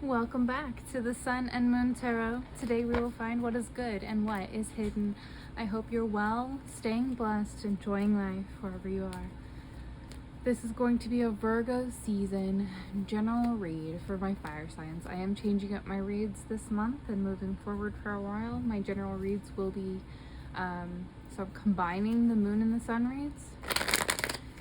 Welcome back to the Sun and Moon Tarot. Today we will find what is good and what is hidden. I hope you're well, staying blessed, enjoying life wherever you are. This is going to be a Virgo season general read for my fire signs. I am changing up my reads this month and moving forward for a while. My general reads will be combining the moon and the sun reads.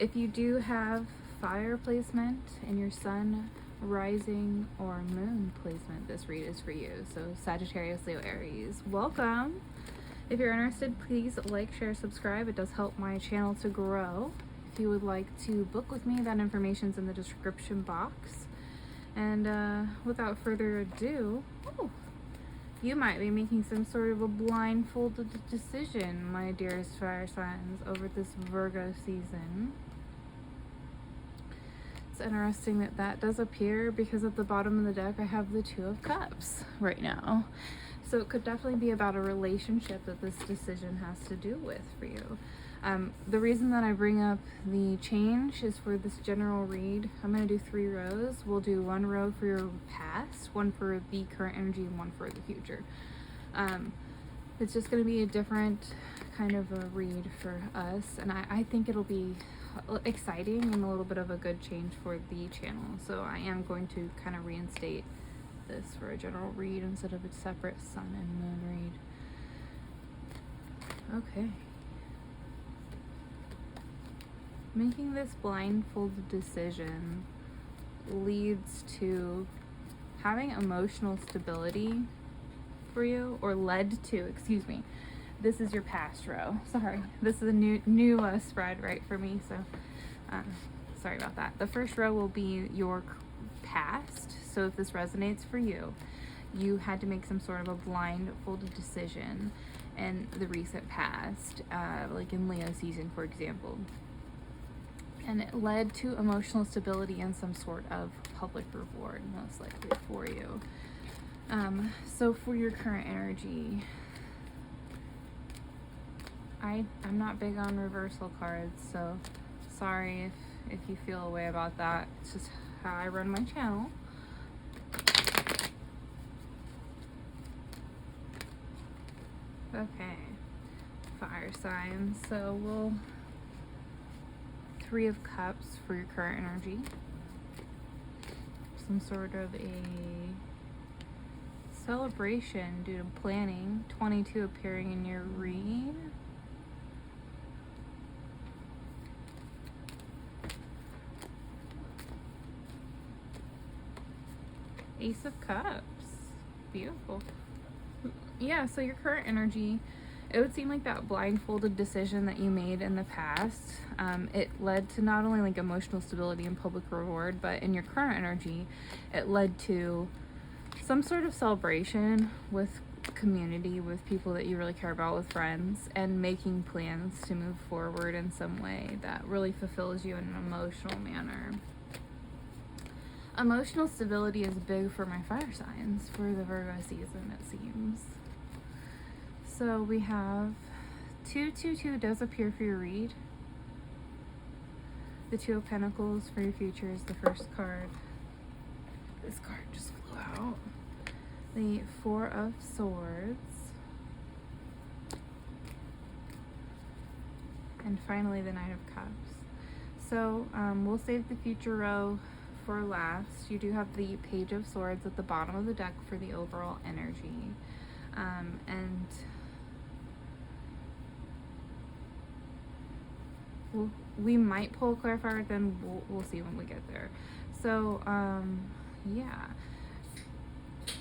If you do have fire placement in your sun, rising, or moon placement, this read is for you. So Sagittarius, Leo, Aries, welcome. If you're interested, please like, share, subscribe. It does help my channel to grow. If you would like to book with me, that information's in the description box. And without further ado, you might be making some sort of a blindfolded decision, my dearest fire signs, over this Virgo season. It's interesting that that does appear because at the bottom of the deck I have the Two of Cups right now. So it could definitely be about a relationship that this decision has to do with for you. The reason that I bring up the change is for this general read. I'm going to do 3 rows. We'll do 1 row for your past, 1 for the current energy, and 1 for the future. It's just going to be a different kind of a read for us, and I think it'll be exciting and a little bit of a good change for the channel. So I am going to kind of reinstate this for a general read instead of a separate sun and moon read. Okay. Making this blindfolded decision leads to having emotional stability for you, or led to, excuse me. This is your past row. Sorry, this is a new spread right for me, so sorry about that. The first row will be your past. So if this resonates for you, you had to make some sort of a blindfolded decision in the recent past, like in Leo season, for example. And it led to emotional stability and some sort of public reward, most likely for you. So for your current energy, I'm not big on reversal cards, so sorry if you feel a way about that. It's just how I run my channel. Okay, fire signs. So we'll 3 of Cups for your current energy. Some sort of a celebration due to planning. 22 appearing in your read. Ace of Cups. Beautiful. Yeah, so your current energy, it would seem like that blindfolded decision that you made in the past, it led to not only like emotional stability and public reward, but in your current energy, it led to some sort of celebration with community, with people that you really care about, with friends, and making plans to move forward in some way that really fulfills you in an emotional manner. Emotional stability is big for my fire signs for the Virgo season, it seems. So we have 222 does appear for your read. The 2 of Pentacles for your future is the first card. This card just flew out. The 4 of Swords. And finally the Knight of Cups. So we'll save the future row for last. You do have the Page of Swords at the bottom of the deck for the overall energy. And we might pull a clarifier, then we'll see when we get there. So yeah,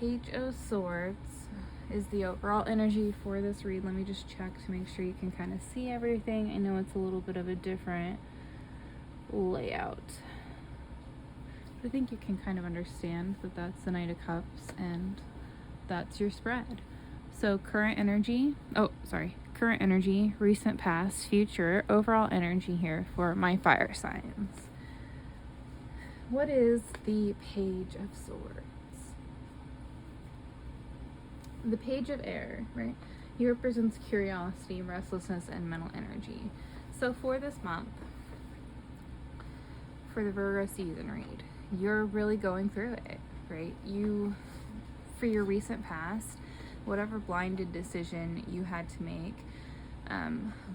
Page of Swords is the overall energy for this read. Let me just check to make sure you can kind of see everything. I know it's a little bit of a different layout, but I think you can kind of understand that that's the Knight of Cups and that's your spread. So current energy, current energy, recent past, future, overall energy here for my fire signs. What is the Page of Swords? The Page of Air, right? He represents curiosity, restlessness, and mental energy. So for this month, for the Virgo season read, you're really going through it. right? You, for your recent past, whatever blinded decision you had to make,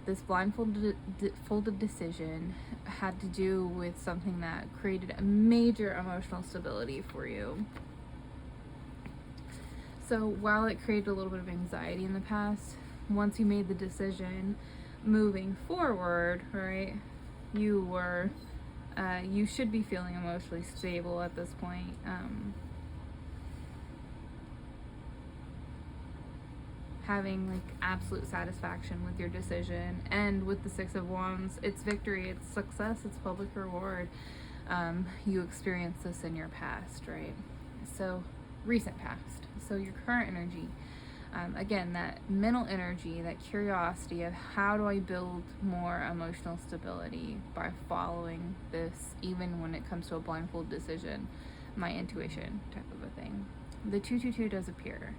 this blindfolded decision had to do with something that created a major emotional stability for you. So while it created a little bit of anxiety in the past, once you made the decision, moving forward, right, you should be feeling emotionally stable at this point. Having like absolute satisfaction with your decision, and with the Six of Wands, it's victory, it's success, it's public reward. You experienced this in your past, right? So recent past. So your current energy, again, that mental energy, that curiosity of how do I build more emotional stability by following this, even when it comes to a blindfold decision, my intuition type of a thing. The 222 does appear.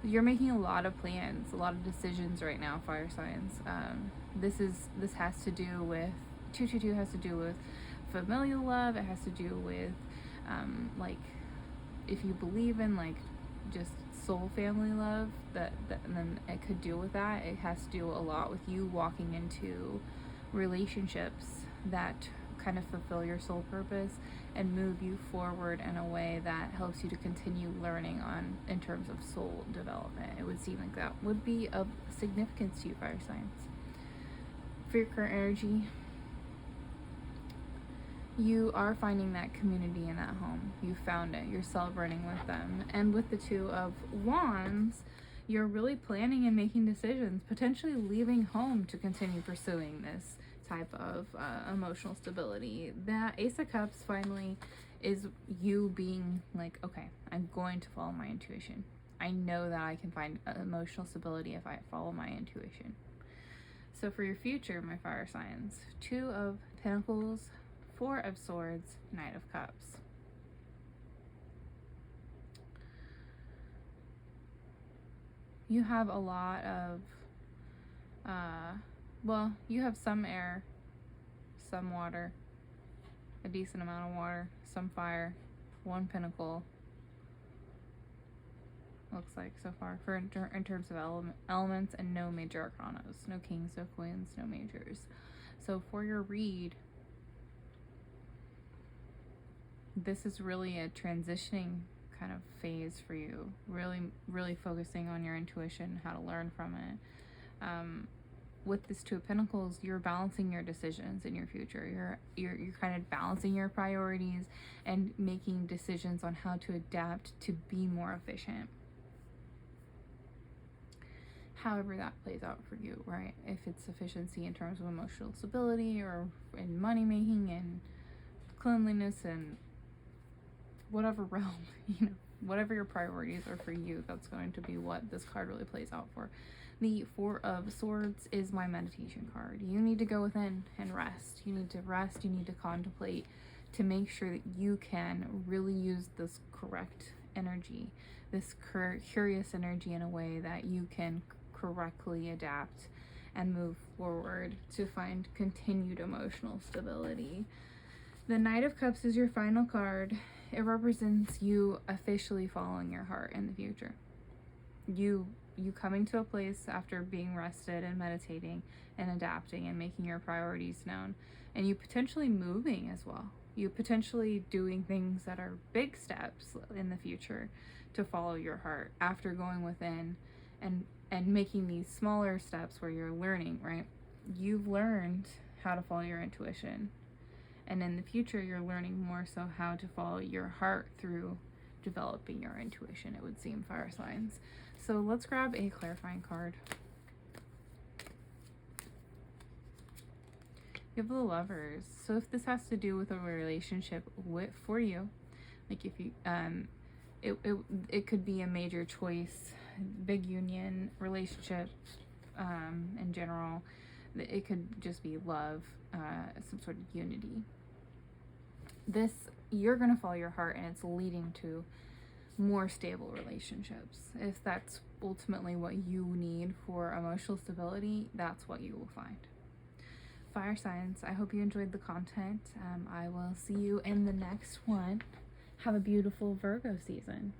You're making a lot of plans, a lot of decisions right now, fire signs. This has to do with 222 has to do with familial love. It has to do with like, if you believe in like just soul family love, that and then it could deal with that. It has to do a lot with you walking into relationships that kind of fulfill your soul purpose and move you forward in a way that helps you to continue learning on in terms of soul development. It would seem like that would be of significance to you, fire signs. For your current energy, you are finding that community in that home. You found it. You're celebrating with them. And with the Two of Wands, you're really planning and making decisions, potentially leaving home to continue pursuing this type of emotional stability. That Ace of Cups finally is you being like, okay, I'm going to follow my intuition. I know that I can find emotional stability if I follow my intuition. So for your future, my fire signs, Two of Pentacles, Four of Swords, Knight of Cups. You have a lot of well, you have some air, some water, a decent amount of water, some fire, one pentacle, looks like so far, for in terms of elements, and no major arcanas, no kings, no queens, no majors. So for your read, this is really a transitioning kind of phase for you, really focusing on your intuition, how to learn from it. With this Two of Pentacles, you're balancing your decisions in your future. You're kind of balancing your priorities and making decisions on how to adapt to be more efficient. However that plays out for you, right? If it's efficiency in terms of emotional stability, or in money making and cleanliness and whatever realm, whatever your priorities are for you, that's going to be what this card really plays out for. The Four of Swords is my meditation card. You need to go within and rest. You need to rest, you need to contemplate, to make sure that you can really use this correct energy, this curious energy, in a way that you can correctly adapt and move forward to find continued emotional stability. The Knight of Cups is your final card. It represents you officially following your heart in the future. You coming to a place after being rested and meditating and adapting and making your priorities known, and you potentially moving as well. You potentially doing things that are big steps in the future to follow your heart after going within and making these smaller steps where you're learning, right? You've learned how to follow your intuition, and in the future you're learning more so how to follow your heart through developing your intuition, it would seem, fire signs. So let's grab a clarifying card. You have the Lovers. So if this has to do with a relationship for you, like if you it could be a major choice, big union, relationship in general. It could just be love, some sort of unity. This, you're gonna follow your heart, and it's leading to more stable relationships. If that's ultimately what you need for emotional stability, that's what you will find. Fire signs, I hope you enjoyed the content. I will see you in the next one. have a beautiful Virgo season.